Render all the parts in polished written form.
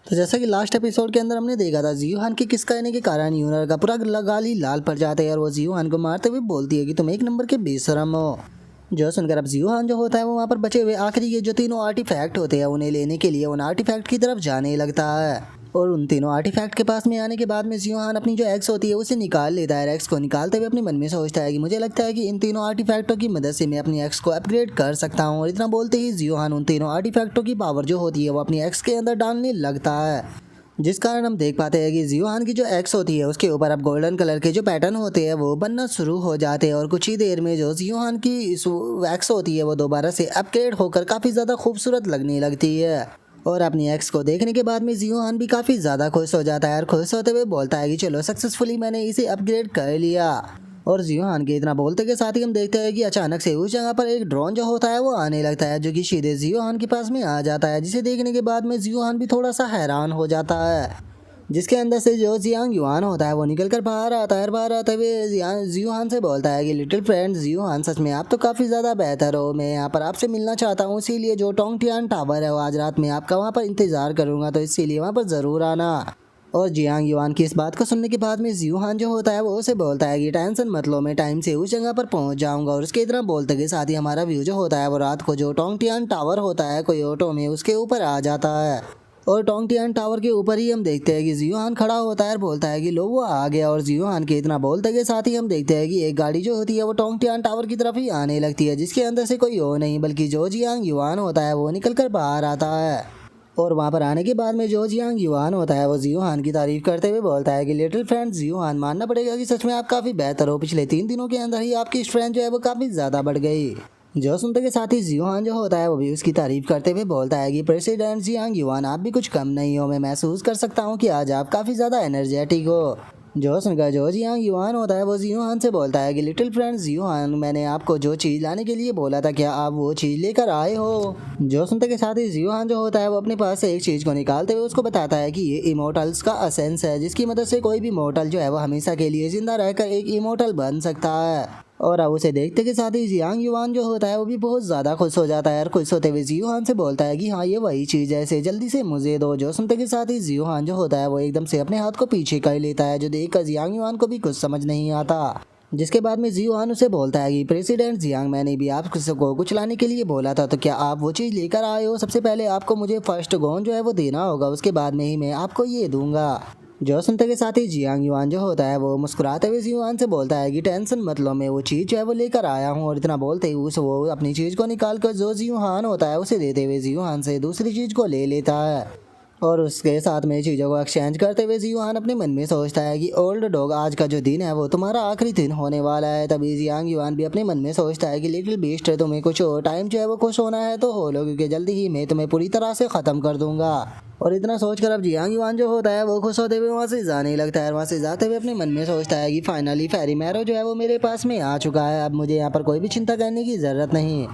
तो जैसा कि लास्ट एपिसोड के अंदर हमने देखा था, जियोहान के किस कहने के कारण यूनर का पूरा गाल ही लाल पड़ जाता है और वो जियोहान को मारते हुए बोलती है कि तुम एक नंबर के बेशरम हो। जो सुनकर अब जियोहान जो होता है वो वहाँ पर बचे हुए आखिरी के जो तीनों आर्टिफैक्ट होते हैं उन्हें लेने के लिए उन आर्टिफैक्ट की तरफ जाने लगता है। और उन तीनों आर्टिफैक्ट के पास में आने के बाद में जियोहान अपनी जो एक्स होती है उसे निकाल लेता है। एक्स को निकालते हुए अपने मन में सोचता है कि मुझे लगता है कि इन तीनों आर्टिफैक्टों की मदद से मैं अपनी एक्स को अपग्रेड कर सकता हूँ। और इतना बोलते ही जियोहान उन तीनों आर्टिफैक्टों की पावर जो होती है वो अपनी एक्स के अंदर डालने लगता है, जिस कारण हम देख पाते हैं कि जियोहान की जो एक्स होती है उसके ऊपर अब गोल्डन कलर के जो पैटर्न होते हैं वो बनना शुरू हो जाते हैं। और कुछ ही देर में जो जियोहान की एक्स होती है वो दोबारा से अपग्रेड होकर काफ़ी ज़्यादा खूबसूरत लगने लगती है। और अपनी एक्स को देखने के बाद में जियोहान भी काफ़ी ज़्यादा खुश हो जाता है और खुश होते हुए बोलता है कि चलो सक्सेसफुली मैंने इसे अपग्रेड कर लिया। और जियोहान के इतना बोलते के साथ ही हम देखते हैं कि अचानक से उस जगह पर एक ड्रोन जो होता है वो आने लगता है, जो कि सीधे जियोहान के पास में आ जाता है, जिसे देखने के बाद में जियोहान भी थोड़ा सा हैरान हो जाता है। जिसके अंदर से जो जियांग युआन होता है वो निकल कर बाहर आता है। बाहर आते हुए जियोहान से बोलता है कि लिटिल फ्रेंड जियोहान, सच में आप तो काफ़ी ज़्यादा बेहतर हो, मैं यहाँ पर आपसे मिलना चाहता हूँ, इसीलिए जो टोंगटियान टावर है वो आज रात में आपका वहाँ पर इंतज़ार करूँगा, तो इसीलिए वहाँ पर ज़रूर आना। और जियांग युआन की इस बात को सुनने के बाद में जियोहान जो होता है वो उसे बोलता है कि टेंशन मत लो, मैं टाइम से उस जगह पर पहुंच जाऊंगा। और उसके इतना बोलते के साथ ही हमारा व्यू जो होता है वो रात को जो टोंगटियान टावर होता है कोयोटो में उसके ऊपर आ जाता है। और टोंगटियान टावर के ऊपर ही हम देखते हैं कि जियोहान खड़ा होता है और बोलता है कि लो वो आ गया। और जियोहान के इतना बोलते के साथ ही हम देखते हैं कि एक गाड़ी जो होती है वो टोंगटियान टावर की तरफ ही आने लगती है, जिसके अंदर से कोई और नहीं बल्कि जो जियांग युआन होता है वो निकल कर बाहर आता है। और वहाँ पर आने के बाद में जो जियांग युआन होता है वो जियोहान की तारीफ करते हुए बोलता है कि लिटिल फ्रेंड जियोहान, मानना पड़ेगा कि सच में आप काफ़ी बेहतर हो, पिछले 3 दिनों के अंदर ही आपकी स्ट्रेंथ जो है वो काफ़ी ज़्यादा बढ़ गई। जो सुनते के साथ ही जियोहान जो होता है वो भी उसकी तारीफ करते हुए बोलता है कि प्रेसिडेंट जियांग युआन, आप भी कुछ कम नहीं हो, मैं महसूस कर सकता हूँ कि आज आप काफ़ी ज़्यादा एनर्जेटिक हो। जो सुनकर जो जियांग युआन होता है वो जियोहान से बोलता है कि लिटिल फ्रेंड जियोहान, मैंने आपको जो चीज़ लाने के लिए बोला था क्या आप वो चीज़ लेकर आए हो। जो सुनते के साथ ही जियोहान जो होता है वो अपने पास से एक चीज़ को निकालते हुए उसको बताता है कि ये इमोटल्स का असेंस है, जिसकी मदद से कोई भी मोर्टल जो है वो हमेशा के लिए जिंदा रहकर एक इमोटल बन सकता है। और अब उसे देखते के साथ ही जियांग युआन जो होता है वो भी बहुत ज़्यादा खुश हो जाता है और खुश होते हुए जियोहान से बोलता है कि हाँ ये वही चीज़ है, इसे जल्दी से मुझे दो। जो सुनते के साथ ही जियोहान जो होता है वो एकदम से अपने हाथ को पीछे कर लेता है, जो देखकर जियांग युआन को भी कुछ समझ नहीं आता। जिसके बाद में जियोहान उसे बोलता है कि प्रेसिडेंट जियांग, मैंने भी आपको कुछ लाने के लिए बोला था, तो क्या आप वो चीज़ लेकर आए हो। सबसे पहले आपको मुझे फर्स्ट गोन जो है वो देना होगा, उसके बाद में ही मैं आपको ये दूंगा। जो सुनते के साथ ही जियांग युआन जो होता है वो मुस्कुराते हुए जियोहान से बोलता है कि टेंशन मत लो, मैं वो चीज़ जो है वो लेकर आया हूँ। और इतना बोलते ही वो अपनी चीज़ को निकाल कर जो जियोहान होता है उसे देते हुए जियोहान से दूसरी चीज़ को ले लेता है। और उसके साथ में चीज़ों को एक्सचेंज करते हुए जियोहान अपने मन में सोचता है कि ओल्ड डॉग, आज का जो दिन है वो तुम्हारा आखिरी दिन होने वाला है। तभी जियांग युआन भी अपने मन में सोचता है कि लिटिल बीस्ट, तुम्हें कुछ और टाइम जो है वो खुश होना है तो हो लो, क्योंकि जल्दी ही मैं तुम्हें पूरी तरह से ख़त्म कर दूंगा। और इतना सोचकर अब जियांग युआन जो होता है वो खुश होते हुए वहाँ से जाने लगता है। वहाँ से जाते हुए अपने मन में सोचता है कि फाइनली फेरी मैरो जो है वो मेरे पास में आ चुका है, अब मुझे यहाँ पर कोई भी चिंता करने की ज़रूरत नहीं।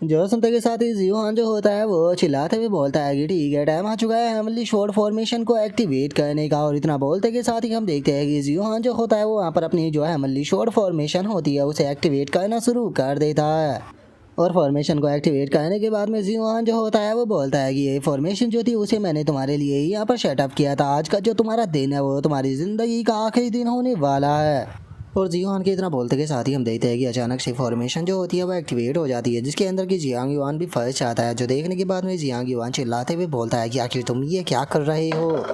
जो सुनते के साथ ही जियोहान जो होता है वो चिल्लाते हुए बोलता है कि ठीक है, टाइम आ चुका है हेवनली स्वॉर्ड फॉर्मेशन को एक्टिवेट करने का। और इतना बोलते के साथ ही हम देखते हैं कि जियोहान जो होता है वो वहाँ पर अपनी जो हेवनली स्वॉर्ड फॉर्मेशन होती है उसे एक्टिवेट करना शुरू कर देता है। और फॉर्मेशन को एक्टिवेट करने के बाद में जियोहान जो होता है वो बोलता है कि ये फॉर्मेशन जो थी उसे मैंने तुम्हारे लिए ही यहाँ पर सेटअप किया था, आज का जो तुम्हारा दिन है वो तुम्हारी ज़िंदगी का आखिरी दिन होने वाला है। और जियोहान के इतना बोलते के साथ ही हम देखते हैं कि अचानक से फॉर्मेशन जो होती है वो एक्टिवेट हो जाती है, जिसके अंदर की जियांग युआन भी फंस जाता है। जो देखने के बाद में जियांग युआन चिल्लाते हुए बोलता है कि आखिर तुम ये क्या कर रहे हो।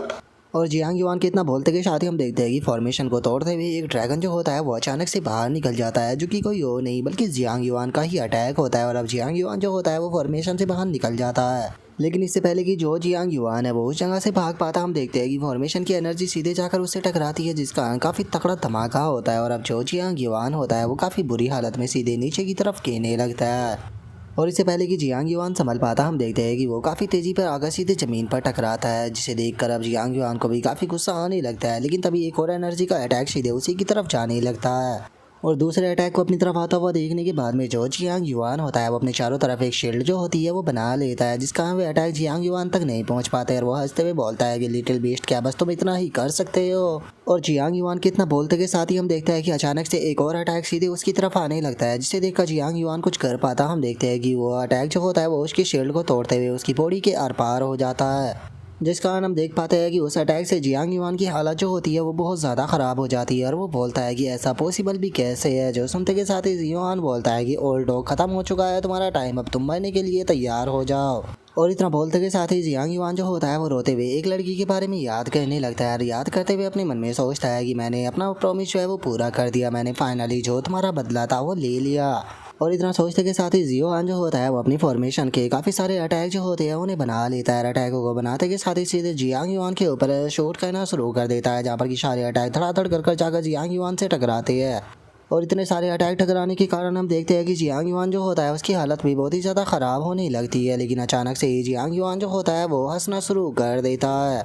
और जियांग युआन के इतना बोलते के साथ ही हम देखते हैं कि फॉर्मेशन को तोड़ते हुए एक ड्रैगन जो होता है वो अचानक से बाहर निकल जाता है, जो कि कोई और नहीं बल्कि जियांग युआन का ही अटैक होता है। और अब जियांग युआन जो होता है वो फॉर्मेशन से बाहर निकल जाता है, लेकिन इससे पहले कि जो जियांग युआन है वो उस जगह से भाग पाता, हम देखते हैं कि फॉर्मेशन की एनर्जी सीधे जाकर उससे टकराती है, जिसका काफ़ी तगड़ा धमाका होता है। और अब जो जियांग युआन होता है वो काफ़ी बुरी हालत में सीधे नीचे की तरफ गिरने लगता है। और इससे पहले कि जियांग युआन संभल पाता, हम देखते हैं कि वो काफ़ी तेज़ी पर आकर सीधे ज़मीन पर टकराता है, जिसे देखकर अब जियांग युआन को भी काफ़ी गुस्सा आने लगता है। लेकिन तभी एक और एनर्जी का अटैक सीधे उसी की तरफ जाने लगता है। और दूसरे अटैक को अपनी तरफ आता हुआ देखने के बाद में जो जियांग युआन होता है वो अपने चारों तरफ एक शील्ड जो होती है वो बना लेता है, जिसका वे अटैक जियांग युआन तक नहीं पहुंच पाते। और वो हंसते हुए बोलता है कि लिटिल बीस्ट, क्या बस तुम इतना ही कर सकते हो। और जियांग युआन के इतना बोलते के साथ ही हम देखते हैं कि अचानक से एक और अटैक सीधे उसकी तरफ आने लगता है, जिसे देखकर जियांग युआन कुछ कर पाता। हम देखते हैं कि वो अटैक जो होता है वो उसकी शील्ड को तोड़ते हुए उसकी बॉडी के आर पार हो जाता है। जिस कारण हम देख पाते हैं कि उस अटैक से जियांग युआन की हालत जो होती है वो बहुत ज़्यादा ख़राब हो जाती है और वो बोलता है कि ऐसा पॉसिबल भी कैसे है। जो सुनते के साथ ही जियोहान बोलता है कि ओल्ड डॉग ख़त्म हो चुका है तुम्हारा टाइम, अब तुम मरने के लिए तैयार हो जाओ। और इतना बोलते के साथ ही जियांग युआन जो होता है वो रोते हुए एक लड़की के बारे में याद करने लगता है और याद करते हुए अपने मन में सोचता है कि मैंने अपना प्रॉमिस जो है वो पूरा कर दिया, मैंने फाइनली जो तुम्हारा बदला था वो ले लिया। और इतना सोचते के साथ ही जियोहान जो होता है वो अपनी फॉर्मेशन के काफ़ी सारे अटैक जो होते हैं उन्हें बना लेता है। अटैकों को बनाते के साथ ही सीधे जियांग युआन के ऊपर शूट करना शुरू कर देता है, जहाँ पर कि सारे अटैक धड़ाधड़ कर जाकर जियांग युआन से टकराते हैं। और इतने सारे अटैक टकराने के कारण हम देखते हैं कि जियांग युआन जो होता है उसकी हालत भी बहुत ही ज़्यादा ख़राब होने लगती है। लेकिन अचानक से ही जियांग युआन जो होता है वो हंसना शुरू कर देता है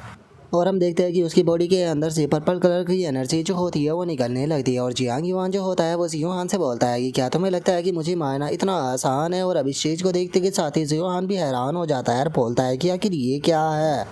और हम देखते हैं कि उसकी बॉडी के अंदर से पर्पल कलर की एनर्जी जो होती है वो निकलने लगती है। और जियांग युआन जो होता है वो जियोहान से बोलता है कि क्या तुम्हें लगता है कि मुझे मारना इतना आसान है। और अब इस चीज़ को देखते के साथ ही जियोहान भी हैरान हो जाता है और बोलता है कि आखिर ये क्या है।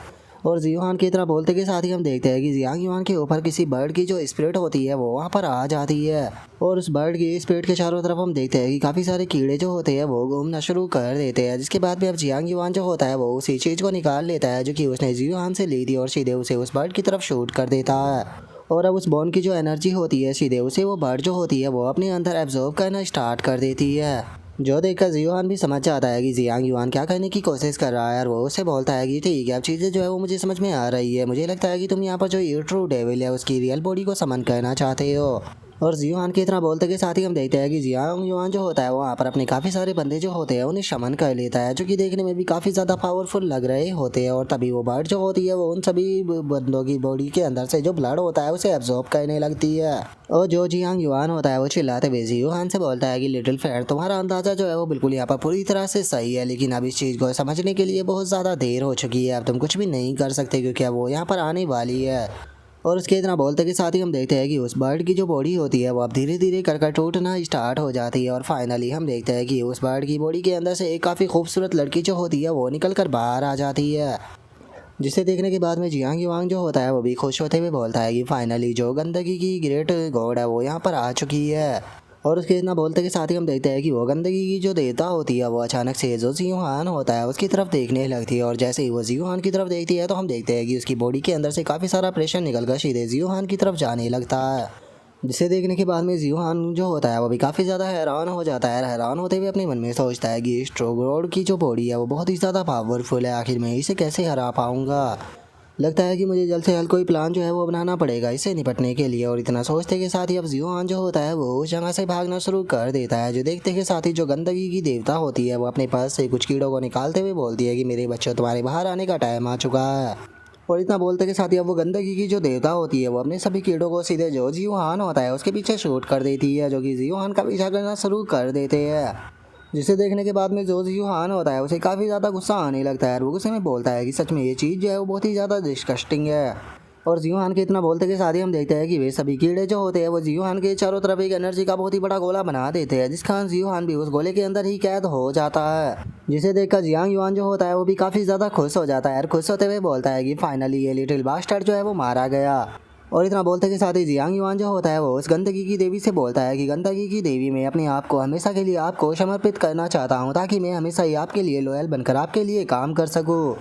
और जियोहान की इतना बोलते के साथ ही हम देखते हैं कि जियांग युआन के ऊपर किसी बर्ड की जो स्पिरिट होती है वो वहाँ पर आ जाती है। और उस बर्ड की स्पिरिट के चारों तरफ हम देखते हैं कि काफ़ी सारे कीड़े जो होते हैं वो घूमना शुरू कर देते हैं। जिसके बाद में अब जियांग युआन जो होता है वो उसी चीज़ को निकाल लेता है जो कि उसने जियोहान से ली थी और सीधे उसे उस बर्ड की तरफ शूट कर देता है। और अब उस बॉन्ड की जो एनर्जी होती है सीधे उसे वो बर्ड जो होती है वो अपने अंदर एब्जॉर्ब करना स्टार्ट कर देती है। जो देखकर जियोहान भी समझ जाता है कि जियांग युआन क्या करने की कोशिश कर रहा है और वो उससे बोलता है कि ठीक है, अब चीज़ें जो है वो मुझे समझ में आ रही है, मुझे लगता है कि तुम यहाँ पर जो ये ट्रू डेविल है उसकी रियल बॉडी को समन करना चाहते हो। और जियोहान की इतना बोलते के साथ ही हम देखते हैं कि जियांग युआन जो होता है वहाँ पर अपने काफ़ी सारे बंदे जो होते हैं उन्हें शमन कर लेता है, जो कि देखने में भी काफ़ी ज़्यादा पावरफुल लग रहे होते हैं। और तभी वो बर्ड जो होती है वो उन सभी बंदों की बॉडी के अंदर से जो ब्लड होता है उसे एब्जॉर्ब करने लगती है। और जो जियांग युआन होता है वो चिल्लाते हुए जियोहान से बोलता है कि लिटिल फ्रेंड, तुम्हारा अंदाज़ा जो है वो बिल्कुल यहाँ पर पूरी तरह से सही है, लेकिन अब इस चीज़ को समझने के लिए बहुत ज़्यादा देर हो चुकी है, अब तुम कुछ भी नहीं कर सकते क्योंकि अब वो यहाँ पर आने वाली है। और उसके इतना बोलते के साथ ही हम देखते हैं कि उस बर्ड की जो बॉडी होती है वो अब धीरे धीरे कर टूटना स्टार्ट हो जाती है। और फाइनली हम देखते हैं कि उस बर्ड की बॉडी के अंदर से एक काफ़ी खूबसूरत लड़की जो होती है वो निकल कर बाहर आ जाती है, जिसे देखने के बाद में जियांग युआन जो होता है वो भी खुश होते हुए बोलता है कि फाइनली जो गंदगी की ग्रेट गॉड है वो यहाँ पर आ चुकी है। और उसके इतना बोलते के साथ ही हम देखते हैं कि वो गंदगी की जो देवता होती है वो अचानक से जो जियोहान होता है उसकी तरफ देखने लगती है। और जैसे ही वो जियोहान की तरफ देखती है तो हम देखते हैं कि उसकी बॉडी के अंदर से काफ़ी सारा प्रेशर निकल कर सीधे जियोहान की तरफ जाने लगता है, जिसे देखने के बाद में जियोहान जो होता है वो भी काफ़ी ज़्यादा हैरान हो जाता है। हैरान होते हुए अपने मन में सोचता है कि स्ट्रोगोड की जो बॉडी है वो बहुत ही ज़्यादा पावरफुल है, आखिर मैं इसे कैसे हरा पाऊँगा। लगता है कि मुझे जल्द से जल्द कोई प्लान जो है वो बनाना पड़ेगा इससे निपटने के लिए। और इतना सोचते के साथ ही अब जियोहान जो होता है वो उस जगह से भागना शुरू कर देता है। जो देखते के साथ ही जो गंदगी की देवता होती है वो अपने पास से कुछ कीड़ों को निकालते हुए बोलती है कि मेरे बच्चों, तुम्हारे बाहर आने का टाइम आ चुका है। और इतना बोलते के साथ ही अब वो गंदगी की जो देवता होती है वो अपने सभी कीड़ों को सीधे जो जियोहान होता है उसके पीछे शूट कर देती है, जो कि जियोहान का पीछा करना शुरू कर देते हैं। जिसे देखने के बाद में जो जियोहान होता है उसे काफ़ी ज़्यादा गुस्सा आने लगता है और वो गुस्से में बोलता है कि सच में ये चीज़ जो है वो बहुत ही ज़्यादा डिस्गस्टिंग है। और जियोहान के इतना बोलते के साथ ही हम देखते हैं कि वे सभी कीड़े जो होते हैं वो जियोहान के चारों तरफ एक एनर्जी का बहुत ही बड़ा गोला बना देते हैं, जिस कारण जियोहान भी उस गोले के अंदर ही कैद हो जाता है। जिसे देखकर जियांग युआन जो होता है वो भी काफ़ी ज़्यादा खुश हो जाता है और खुश होते हुए बोलता है कि फाइनली ये लिटिल बास्टर्ड जो है वो मारा गया। और इतना बोलते के साथ ही जियांग युआन जो होता है वो उस गंदगी की देवी से बोलता है कि गंदगी की देवी, मैं अपने आप को हमेशा के लिए आपको समर्पित करना चाहता हूँ ताकि मैं हमेशा ही आपके लिए लॉयल बनकर आपके लिए काम कर सकूँ।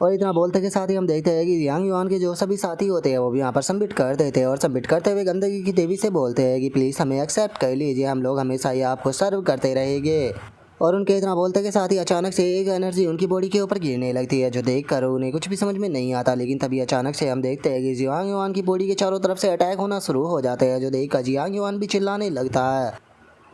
और इतना बोलते के साथ ही हम देखते हैं कि जियांग युआन के जो सभी साथी होते हैं वो भी यहाँ पर सबमिट कर देते हैं और सबमिट करते हुए गंदगी की देवी से बोलते हैं कि प्लीज़ हमें एक्सेप्ट कर लीजिए, हम लोग हमेशा ही आपको सर्व करते रहेंगे। और उनके इतना बोलते के साथ ही अचानक से एक एनर्जी उनकी बॉडी के ऊपर गिरने लगती है, जो देखकर उन्हें कुछ भी समझ में नहीं आता। लेकिन तभी अचानक से हम देखते हैं कि जियांग युआन की बॉडी के चारों तरफ से अटैक होना शुरू हो जाते हैं, जो देखकर जियांग युआन भी चिल्लाने लगता है।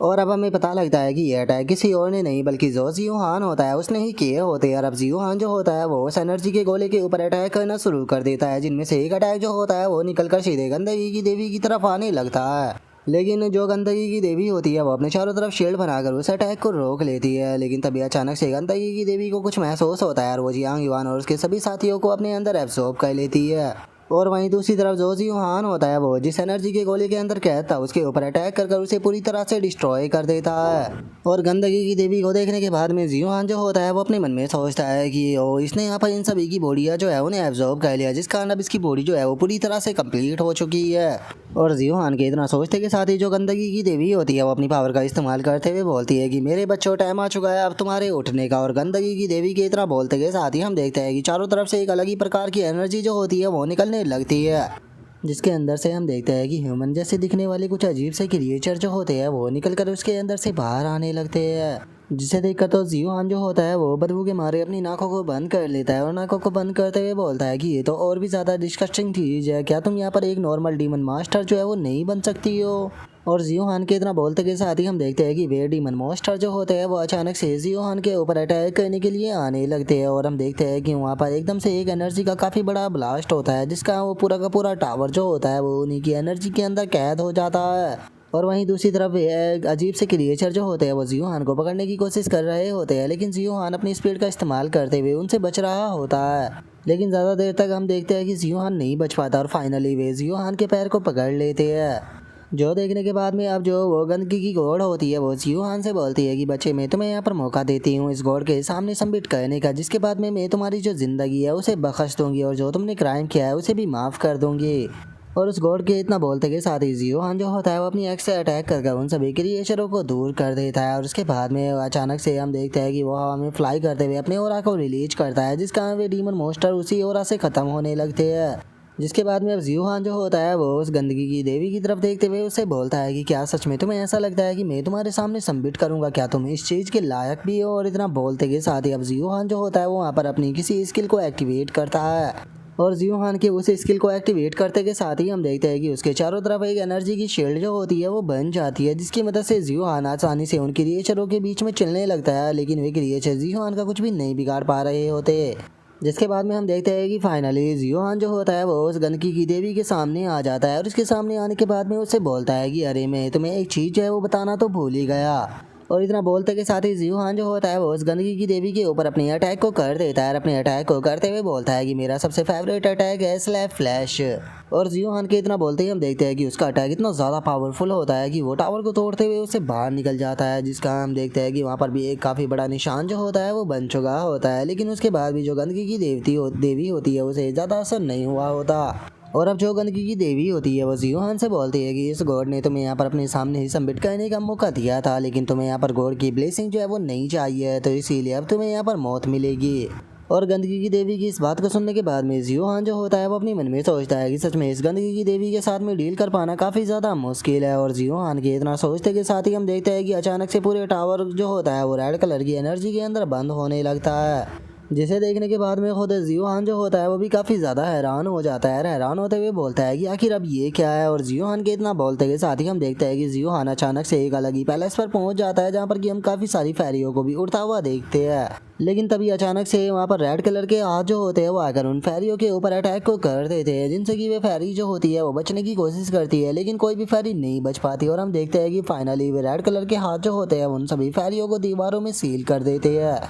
और अब हमें पता लगता है कि ये अटैक किसी और ने नहीं बल्कि जो जियोहान होता है उसने ही किए होते हैं। और अब जियोहान जो होता है वो उस एनर्जी के गोले के ऊपर अटैक करना शुरू कर देता है, जिनमें से एक अटैक जो होता है वो निकलकर सीधे गंदगी की देवी की तरफ आने लगता है। लेकिन जो गंदगी की देवी होती है वो अपने चारों तरफ शील्ड बनाकर उस अटैक को रोक लेती है। लेकिन तभी अचानक से गंदगी की देवी को कुछ महसूस होता है और वो जियांग युआन और उसके सभी साथियों को अपने अंदर एब्सॉर्ब कर लेती है। और वहीं दूसरी तरफ जो जियोहान होता है वो जिस एनर्जी के गोले के अंदर कैद था उसके ऊपर अटैक कर उसे पूरी तरह से डिस्ट्रॉय कर देता है। और गंदगी की देवी को देखने के बाद में जियोहान जो होता है वो अपने मन में सोचता है कि ओ इसने यहाँ पर इन सभी की बॉडियाँ जो है उन्हें एब्जॉर्ब कर लिया, जिस कारण अब इसकी बॉडी जो है वो पूरी तरह से कंप्लीट हो चुकी है। और जियोहान के इतना सोचते के साथ ही जो गंदगी की देवी होती है वो अपनी पावर का इस्तेमाल करते हुए बोलती है कि मेरे बच्चों टाइम आ चुका है अब तुम्हारे उठने का। और गंदगी की देवी के इतना बोलते के साथ ही हम देखते हैं कि चारों तरफ से एक अलग ही प्रकार की एनर्जी जो होती है वो निकलने लगती है, जिसके अंदर से हम देखते हैं कि ह्यूमन जैसे दिखने वाले कुछ अजीब से क्रिएचर जो होते हैं वो निकल कर उसके अंदर से बाहर आने लगते हैं, जिसे देखकर तो जियोहान जो होता है वो बदबू के मारे अपनी नाकों को बंद कर लेता है और नाकों को बंद करते हुए बोलता है कि ये तो और भी ज़्यादा डिस्कस्टिंग चीज़ है, क्या तुम यहाँ पर एक नॉर्मल डीमन मास्टर जो है वो नहीं बन सकती हो। और जियोहान के इतना बोलते के साथ ही हम देखते हैं कि वे डीमन मॉन्स्टर जो होते हैं वो अचानक से जियोहान के ऊपर अटैक करने के लिए आने लगते हैं। और हम देखते हैं कि वहाँ पर एकदम से एक एनर्जी का काफ़ी बड़ा ब्लास्ट होता है, जिसका वो पूरा का पूरा टावर जो होता है वो उन्हीं की एनर्जी के अंदर कैद हो जाता है। और वहीं दूसरी तरफ एक अजीब से क्रिएचर जो होते हैं वो जियोहान को पकड़ने की कोशिश कर रहे होते हैं, लेकिन जियोहान अपनी स्पीड का इस्तेमाल करते हुए उनसे बच रहा होता है। लेकिन ज़्यादा देर तक हम देखते हैं कि जियोहान नहीं बच पाता और फाइनली वे जियोहान के पैर को पकड़ लेते हैं। जो देखने के बाद में अब जो वो गंदगी की गॉड होती है वो जियोहान से बोलती है कि बच्चे मैं तुम्हें यहाँ पर मौका देती हूँ इस गॉड के सामने सबमिट करने का, जिसके बाद में मैं तुम्हारी जो ज़िंदगी है उसे बख्श दूंगी और जो तुमने क्राइम किया है उसे भी माफ़ कर दूंगी। और उस गॉड के इतना बोलते के साथ ही जियोहान जो होता है वो अपनी एक्स से अटैक करके उन सभी क्रिएचरों को दूर कर देता है। और उसके बाद में अचानक से हम देखते हैं कि वो हवा में फ्लाई करते हुए अपने ओरा को रिलीज करता है, जिसका वे डीमन मॉन्स्टर उसी ओरा से ख़त्म होने लगते हैं। जिसके बाद में अब जियोहान जो होता है वो उस गंदगी की देवी की तरफ देखते हुए उससे बोलता है कि क्या सच में तुम्हें ऐसा लगता है कि मैं तुम्हारे सामने सबमिट करूंगा, क्या तुम इस चीज़ के लायक भी हो। और इतना बोलते के साथ ही अब जियोहान जो होता है वो वहाँ पर अपनी किसी स्किल को एक्टिवेट करता है। और जियोहान के उस स्किल को एक्टिवेट करते के साथ ही हम देखते हैं कि उसके चारों तरफ एक एनर्जी की शील्ड जो होती है वो बन जाती है, जिसकी मदद से जियोहान आसानी से उन क्रिएचरों के बीच में चलने लगता है। लेकिन वे क्रिएचर जियोहान का कुछ भी नहीं बिगाड़ पा रहे होते। जिसके बाद में हम देखते हैं कि फाइनली जियोहान जो होता है वो उस गंदगी की देवी के सामने आ जाता है और उसके सामने आने के बाद में उससे बोलता है कि अरे मैं तुम्हें एक चीज़ जो है वो बताना तो भूल ही गया। और इतना बोलते के साथ ही जियोहान जो होता है वो उस गंदगी की देवी के ऊपर अपने अटैक को कर देता है और अपने अटैक को करते हुए बोलता है कि मेरा सबसे फेवरेट अटैक है स्लैप फ्लैश। और जियोहान के इतना बोलते ही हम देखते हैं कि उसका अटैक इतना ज़्यादा पावरफुल होता है कि वो टावर को तोड़ते हुए उससे बाहर निकल जाता है, जिसका हम देखते हैं कि वहाँ पर भी एक काफ़ी बड़ा निशान जो होता है वो बन चुका होता है। लेकिन उसके बाद भी जो गंदगी की देवी होती है उसे ज़्यादा असर नहीं हुआ होता। और अब जो गंदगी की देवी होती है वो जियोहान से बोलती है कि इस गॉड ने तुम्हें यहाँ पर अपने सामने ही सबमिट करने का मौका दिया था, लेकिन तुम्हें यहाँ पर गॉड की ब्लेसिंग जो है वो नहीं चाहिए, तो इसीलिए अब तुम्हें यहाँ पर मौत मिलेगी। और गंदगी की देवी की इस बात को सुनने के बाद में जियोहान जो होता है वो अपने मन में सोचता है कि सच में इस गंदगी की देवी के साथ में डील कर पाना काफ़ी ज़्यादा मुश्किल है। और जियोहान के इतना सोचते के साथ ही हम देखते हैं कि अचानक से पूरे टावर जो होता है वो रेड कलर की एनर्जी के अंदर बंद होने लगता है, जिसे देखने के बाद में खुद जियोहान जो होता है वो भी काफ़ी ज़्यादा हैरान हो जाता है। हैरान होते हुए बोलता है कि आखिर अब ये क्या है। और जियोहान के इतना बोलते के साथ ही हम देखते हैं कि जियोहान अचानक से एक अलग ही पैलेस पर पहुंच जाता है, जहाँ पर कि हम काफ़ी सारी फैरियों को भी उड़ता हुआ देखते हैं। लेकिन तभी अचानक से वहाँ पर रेड कलर के हाथ जो होते हैं वो आकर उन फैरियों के ऊपर अटैक को कर देते हैं, जिनसे कि वे फैरी जो होती है वो बचने की कोशिश करती है, लेकिन कोई भी फैरी नहीं बच पाती। और हम देखते हैं कि फाइनली वे रेड कलर के हाथ जो होते हैं उन सभी फैरियों को दीवारों में सील कर देते हैं।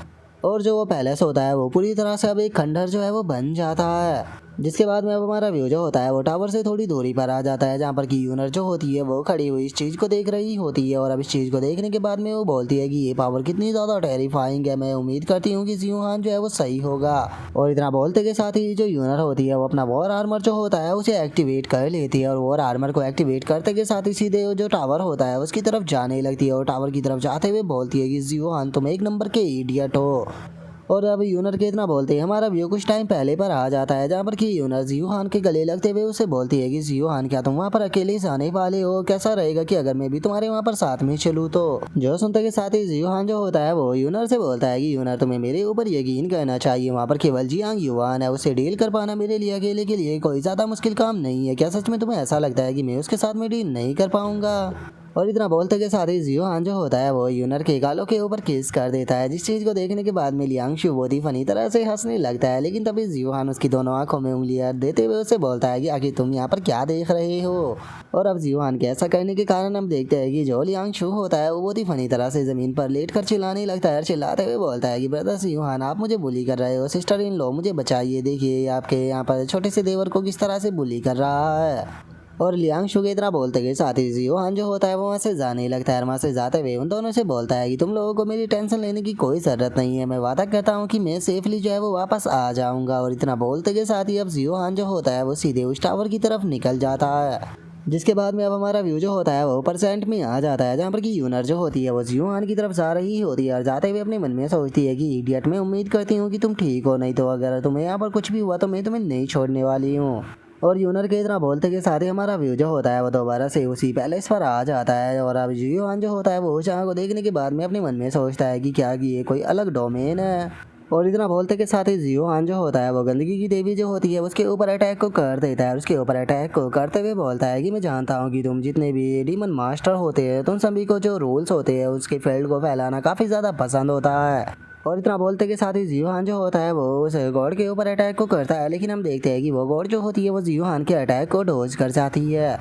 और जो वो पैलेस होता है वो पूरी तरह से अब एक खंडहर जो है वो बन जाता है, जिसके बाद में अब हमारा व्यू जो होता है वो टावर से थोड़ी दूरी पर आ जाता है, जहाँ पर कि यूनर जो होती है वो खड़ी हुई इस चीज़ को देख रही होती है। और अब इस चीज़ को देखने के बाद में वो बोलती है कि ये पावर कितनी ज़्यादा टेरिफाइंग है, मैं उम्मीद करती हूँ कि जियोहान जो है वो सही होगा। और इतना बोलते के साथ ही जो यूनर होती है वो अपना वॉर आर्मर जो होता है उसे एक्टिवेट कर लेती है और वॉर आर्मर को एक्टिवेट करते के साथ ही सीधे जो टावर होता है उसकी तरफ जाने लगती है। और टावर की तरफ जाते हुए बोलती है कि जियोहान तुम एक नंबर के इडियट हो। और अब यूनर के इतना बोलते हैं हमारा व्यू कुछ टाइम पहले पर आ जाता है, जहाँ पर कि यूनर जियोहान के गले लगते हुए उसे बोलती है कि जियोहान क्या तुम वहाँ पर अकेले जाने वाले हो, कैसा रहेगा कि अगर मैं भी तुम्हारे वहाँ पर साथ में चलूँ। तो जो सुनते के साथ ही जियोहान जो होता है वो यूनर से बोलता है कि यूनर तुम्हें मेरे ऊपर यकीन करना चाहिए, वहाँ पर केवल जियांग युवान है, उसे डील कर पाना मेरे लिए अकेले के लिए कोई ज़्यादा मुश्किल काम नहीं है। क्या सच में तुम्हें ऐसा लगता है कि मैं उसके साथ में डील नहीं कर पाऊंगा। और इतना बोलते के साथ ही जियोहान जो होता है वो यूनर के गालों के ऊपर किस कर देता है, जिस चीज़ को देखने के बाद में लियांगशु बहुत ही फनी तरह से हंसने लगता है। लेकिन तभी जियोहान उसकी दोनों आंखों में उंगलियां देते हुए उसे बोलता है कि आखिर तुम यहाँ पर क्या देख रहे हो। और अब जियोहान के ऐसा करने के कारण हम देखते हैं कि जो लियांगशु होता है वो बहुत ही फनी तरह से ज़मीन पर लेट कर चिल्लाने लगता है। चिल्लाते हुए बोलता है कि ब्रदर जियोहान आप मुझे बुली कर रहे हो, सिस्टर इन लो मुझे बचाइए, देखिए आपके यहाँ पर छोटे से देवर को किस तरह से बुली कर रहा है। और लियांगशु के इतना बोलते के साथ ही जियोहान जो होता है वो वहाँ से जाने लगता है। वहाँ से जाते हुए उन दोनों से बोलता है कि तुम लोगों को मेरी टेंशन लेने की कोई ज़रूरत नहीं है, मैं वादा करता हूँ कि मैं सेफली जो है वो वापस आ जाऊँगा। और इतना बोलते के साथ ही अब जियोहान जो होता है वो सीधे उस टावर की तरफ निकल जाता है। जिसके बाद में अब हमारा व्यू जो होता है वो परसेंट में आ जाता है, जहाँ पर कि यूनर जो होती है वो जियोहान की तरफ जा रही होती है और जाते हुए अपने मन में सोचती है कि इडियट, मैं उम्मीद करती हूँ कि तुम ठीक हो, नहीं तो अगर तुम्हें यहाँ पर कुछ भी हुआ तो मैं तुम्हें नहीं छोड़ने वाली हूँ। और यूनर के इतना बोलते के साथ ही हमारा व्यू जो होता है वो दोबारा से उसी पैलेस पर आ जाता है। और अब जियोहान जो होता है वो शाह को देखने के बाद में अपने मन में सोचता है कि क्या कि ये कोई अलग डोमेन है। और इतना बोलते के साथ ही जियोहान जो होता है वो गंदगी की देवी जो होती है उसके ऊपर अटैक को कर देता है और उसके ऊपर अटैक को करते हुए बोलता है कि मैं जानता हूँ कि तुम जितने भी डीमन मास्टर होते हैं तुम सभी को जो रूल्स होते हैं उसके फील्ड को फैलाना काफ़ी ज़्यादा पसंद होता है। और इतना बोलते के साथ ही जियोहान जो होता है वो उस गॉड के ऊपर अटैक को करता है, लेकिन हम देखते हैं कि वो गॉड जो होती है वो जियोहान के अटैक को डोज कर जाती है।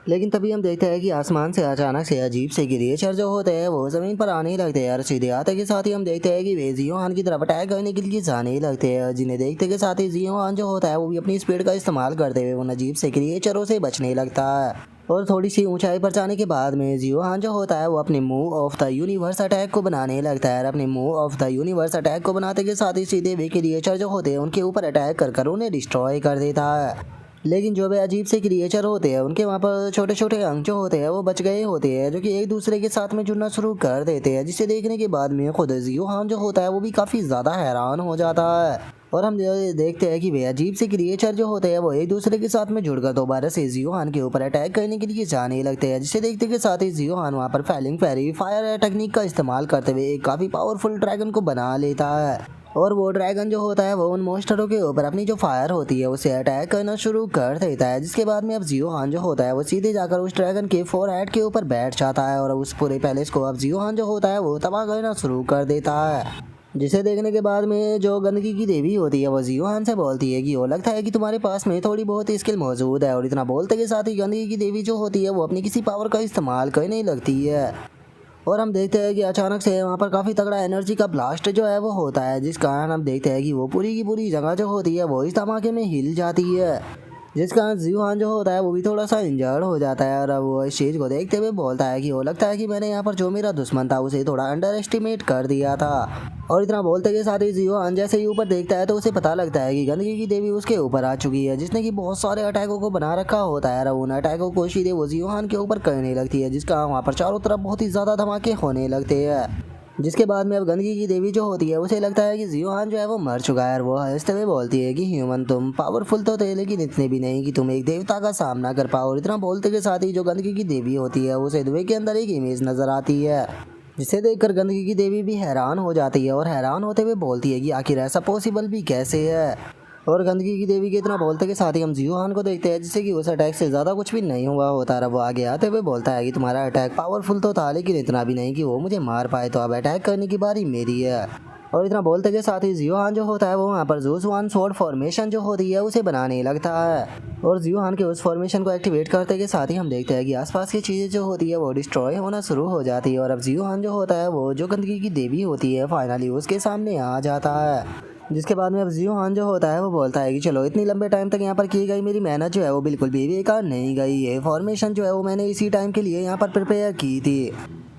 लेकिन तभी हम देखते हैं कि आसमान से अचानक से अजीब से क्रिएचर जो होते हैं वो ज़मीन पर आने लगते हैं और सीधे आते के साथ ही हम देखते हैं कि वे जियोहान की तरफ अटैक करने के लिए जाने लगते हैं, जिन्हें देखते के साथ ही जियोहान जो होता है वो भी अपनी स्पीड का इस्तेमाल करते हुए उन अजीब से क्रिएचरों से बचने लगता है। और थोड़ी सी ऊंचाई पर जाने के बाद में जियोहान जो होता है वो अपने move of the universe attack को बनाने लगता है और अपने move of the universe attack को बनाते के साथ ही सीधे वे क्रिएचर जो होते हैं उनके ऊपर अटैक कर उन्हें डिस्ट्रॉय कर देता है। लेकिन जो भी अजीब से क्रिएचर होते हैं उनके वहाँ पर छोटे छोटे अंग जो होते हैं वो बच गए होते हैं, जो कि एक दूसरे के साथ में जुड़ना शुरू कर देते हैं, जिसे देखने के बाद में खुद जियोहान जो होता है वो भी काफ़ी ज़्यादा हैरान हो जाता है। और हम देखते हैं कि वे अजीब से क्रिएचर जो होते हैं वो एक दूसरे के साथ में जुड़कर दोबारा से जियोहान के ऊपर अटैक करने के लिए जाने लगते हैं, जिसे देखते के साथ ही जियोहान वहाँ पर फैलिंग फेरी फायर टेक्निक का इस्तेमाल करते हुए एक काफ़ी पावरफुल ड्रैगन को बना लेता है। और वो ड्रैगन जो होता है वो उन मोस्टरों के ऊपर अपनी जो फायर होती है उसे अटैक करना शुरू कर देता है, जिसके बाद में अब जियोहान जो होता है वो सीधे जाकर उस ड्रैगन के फोरहेड के ऊपर बैठ जाता है और उस पूरे पैलेस को अब जियोहान जो होता है वो तबाह करना शुरू कर देता है। जिसे देखने के बाद में जो गंदगी की देवी होती है वो जियोहान से बोलती है कि वो लगता है कि तुम्हारे पास में थोड़ी बहुत स्किल मौजूद है। और इतना बोलते के साथ ही गंदगी की देवी जो होती है वो अपनी किसी पावर का इस्तेमाल करने लगती है। और हम देखते हैं कि अचानक से वहाँ पर काफ़ी तगड़ा एनर्जी का ब्लास्ट जो है वो होता है, जिस कारण हम देखते हैं कि वो पूरी की पूरी जगह जो होती है वो इस धमाके में हिल जाती है, जिस कारण जियोहान जो होता है वो भी थोड़ा सा इंजर्ड हो जाता है। और वो इस चीज़ को देखते हुए बोलता है कि वो लगता है कि मैंने यहाँ पर जो मेरा दुश्मन था उसे थोड़ा अंडर एस्टिमेट कर दिया था। और इतना बोलते के साथ ही जियोहान जैसे ही ऊपर देखता है तो उसे पता लगता है कि गंदगी की देवी उसके ऊपर आ चुकी है, जिसने कि बहुत सारे अटैकों को बना रखा होता है और उन अटैकों को सीधे वो जियोहान के ऊपर करने लगती है, जिसका वहाँ पर चारों तरफ बहुत ही ज़्यादा धमाके होने लगते हैं। जिसके बाद में अब गंदगी की देवी जो होती है उसे लगता है कि जियोहान जो है वो मर चुका है और वो हंसते हुए बोलती है कि ह्यूमन तुम पावरफुल तो थे लेकिन इतने भी नहीं कि तुम एक देवता का सामना कर पाओ। और इतना बोलते के साथ ही जो गंदगी की देवी होती है उसे धुएं के अंदर एक इमेज नजर आती है, जिसे देखकर गंदगी की देवी भी हैरान हो जाती है और हैरान होते हुए बोलती है कि आखिर ऐसा पॉसिबल भी कैसे है। और गंदगी की देवी के इतना बोलते के साथ ही हम जियोहान को देखते हैं जिससे कि उस अटैक से ज़्यादा कुछ भी नहीं हुआ होता रहा। वो आगे आते हुए बोलता है कि तुम्हारा अटैक पावरफुल तो था लेकिन इतना भी नहीं कि वो मुझे मार पाए, तो अब अटैक करने की बारी मेरी है। और इतना बोलते के साथ ही जियोहान जो होता है वो वहाँ पर ज़ूसवान स्वॉर्ड फॉर्मेशन जो होती है उसे बनाने लगता है। और जियोहान के उस फॉर्मेशन को एक्टिवेट करते के साथ ही हम देखते हैं कि आसपास की चीज़ें जो होती है वो डिस्ट्रॉय होना शुरू हो जाती है। और अब जियोहान जो होता है वो जो गंदगी की देवी होती है फाइनली उसके सामने आ जाता है, जिसके बाद में अब जियोहान जो होता है वो बोलता है कि चलो इतनी लंबे टाइम तक यहाँ पर की गई मेरी मेहनत जो है वो बिल्कुल भी बेकार नहीं गई, ये फॉर्मेशन जो है वो मैंने इसी टाइम के लिए यहाँ पर प्रिपेयर की थी।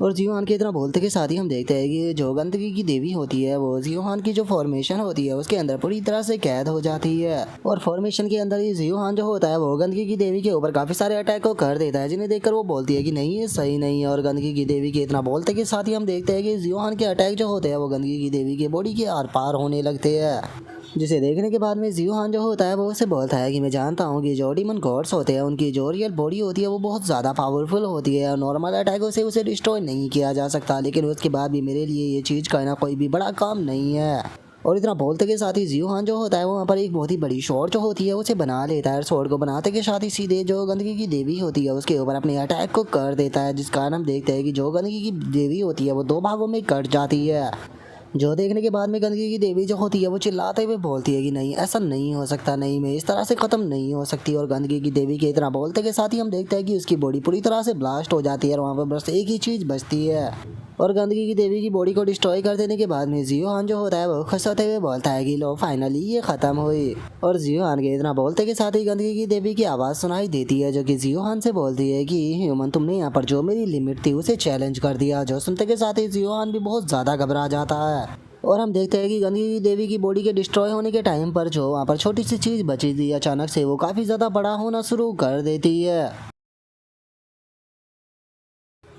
और जियोहान के इतना बोलते के साथ ही हम देखते हैं कि जो गंदगी की देवी होती है वो जियोहान की जो फॉर्मेशन होती है उसके अंदर पूरी तरह से कैद हो जाती है। और फॉर्मेशन के अंदर ही जियोहान जो होता है वो गंदगी की देवी के ऊपर काफ़ी सारे अटैक को कर देता है, जिन्हें देखकर वो बोलती है कि नहीं ये सही नहीं है। और गंदगी की देवी के इतना बोलते के साथ ही हम देखते हैं कि जियोहान के अटैक जो होते हैं वो गंदगी की देवी के बॉडी के आर पार होने लगते हैं, जिसे देखने के बाद में जियोहान जो होता है वो उसे बोलता है कि मैं जानता हूँ कि जो डीमन गॉड्स होते हैं उनकी जो रियल बॉडी होती है वो बहुत ज़्यादा पावरफुल होती है और नॉर्मल अटैकों से उसे डिस्ट्रॉय नहीं किया जा सकता, लेकिन उसके बाद भी मेरे लिए ये चीज़ करना कोई भी बड़ा काम नहीं है। और इतना बोलते के साथ ही जियोहान जो होता है वो वहाँ पर एक बहुत ही बड़ी शॉर्ट जो होती है उसे बना लेता है। शॉर्ट को बनाते के साथ ही सीधे जो गंदगी की देवी होती है उसके ऊपर अपने अटैक को कर देता है, जिस कारण हम देखते हैं कि जो गंदगी की देवी होती है वो दो भागों में कट जाती है। जो देखने के बाद में गंदगी की देवी जो होती है वो चिल्लाते हुए बोलती है कि नहीं ऐसा नहीं हो सकता, नहीं मैं इस तरह से ख़त्म नहीं हो सकती। और गंदगी की देवी के इतना बोलते के साथ ही हम देखते हैं कि उसकी बॉडी पूरी तरह से ब्लास्ट हो जाती है और वहाँ पर बस एक ही चीज़ बचती है। और गंदगी की देवी की बॉडी को डिस्ट्रॉय कर देने के बाद में जियोहान जो होता है वो खुश होते हुए बोलता है कि लो फाइनली ये ख़त्म हुई। और जियोहान के इतना बोलते के साथ ही गंदगी की देवी की आवाज़ सुनाई देती है, जो कि जियोहान से बोलती है कि ह्यूमन तुमने यहाँ पर जो मेरी लिमिट थी उसे चैलेंज कर दिया। जो सुनते के साथ ही जियोहान भी बहुत ज़्यादा घबरा जाता है। और हम देखते हैं कि गंदगी देवी की बॉडी के डिस्ट्रॉय होने के टाइम पर जो वहाँ पर छोटी सी चीज़ बची थी अचानक से वो काफ़ी ज़्यादा बड़ा होना शुरू कर देती है।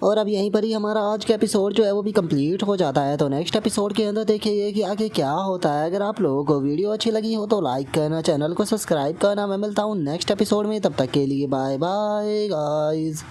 और अब यहीं पर ही हमारा आज का एपिसोड जो है वो भी कंप्लीट हो जाता है। तो नेक्स्ट एपिसोड के अंदर देखिए कि आगे क्या होता है। अगर आप लोगों को वीडियो अच्छी लगी हो तो लाइक करना, चैनल को सब्सक्राइब करना। मैं मिलता हूँ नेक्स्ट एपिसोड में, तब तक के लिए बाय बाय गाइस।